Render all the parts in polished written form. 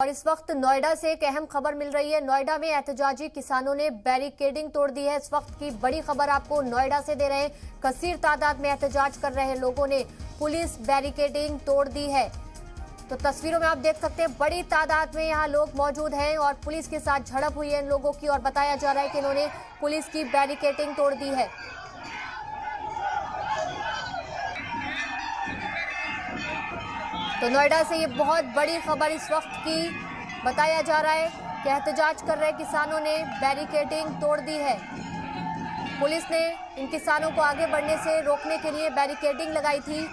और इस वक्त नोएडा से एक अहम खबर मिल रही है। नोएडा में एहतजाजी किसानों ने बैरिकेडिंग तोड़ दी है। इस वक्त की बड़ी खबर आपको नोएडा से दे रहे हैं। कसीर तादाद में एहतजाज कर रहे लोगों ने पुलिस बैरिकेडिंग तोड़ दी है। तो तस्वीरों में आप देख सकते हैं बड़ी तादाद में यहाँ लोग मौजूद हैं और पुलिस के साथ झड़प हुई है इन लोगों की और बताया जा रहा है कि इन्होंने पुलिस की बैरिकेडिंग तोड़ दी है। तो नोएडा से ये बहुत बड़ी खबर इस वक्त की बताया जा रहा है कि एहतजाज कर रहे किसानों ने बैरिकेडिंग तोड़ दी है। पुलिस ने इन किसानों को आगे बढ़ने से रोकने के लिए बैरिकेडिंग लगाई थी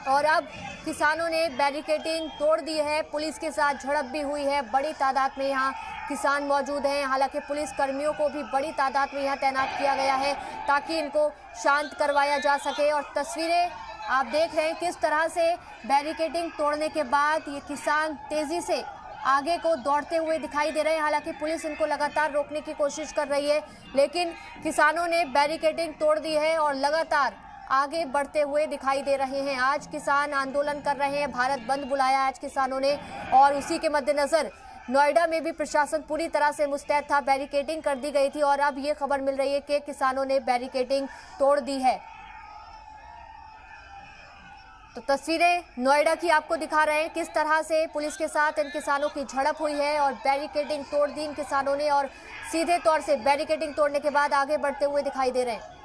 और अब किसानों ने बैरिकेडिंग तोड़ दी है। पुलिस के साथ झड़प भी हुई है। बड़ी तादाद में यहाँ किसान मौजूद हैं। हालांकि पुलिस कर्मियों को भी बड़ी तादाद में यहाँ तैनात किया गया है ताकि इनको शांत करवाया जा सके। और तस्वीरें आप देख रहे हैं किस तरह से बैरिकेडिंग तोड़ने के बाद ये किसान तेजी से आगे को दौड़ते हुए दिखाई दे रहे हैं। हालांकि पुलिस इनको लगातार रोकने की कोशिश कर रही है, लेकिन किसानों ने बैरिकेडिंग तोड़ दी है और लगातार आगे बढ़ते हुए दिखाई दे रहे हैं। आज किसान आंदोलन कर रहे हैं, भारत बंद बुलाया आज किसानों ने और उसी के मद्देनजर नोएडा में भी प्रशासन पूरी तरह से मुस्तैद था। बैरिकेडिंग कर दी गई थी और अब ये खबर मिल रही है कि किसानों ने बैरिकेडिंग तोड़ दी है। तो तस्वीरें नोएडा की आपको दिखा रहे हैं किस तरह से पुलिस के साथ इन किसानों की झड़प हुई है और बैरिकेडिंग तोड़ दी इन किसानों ने और सीधे तौर से बैरिकेडिंग तोड़ने के बाद आगे बढ़ते हुए दिखाई दे रहे हैं।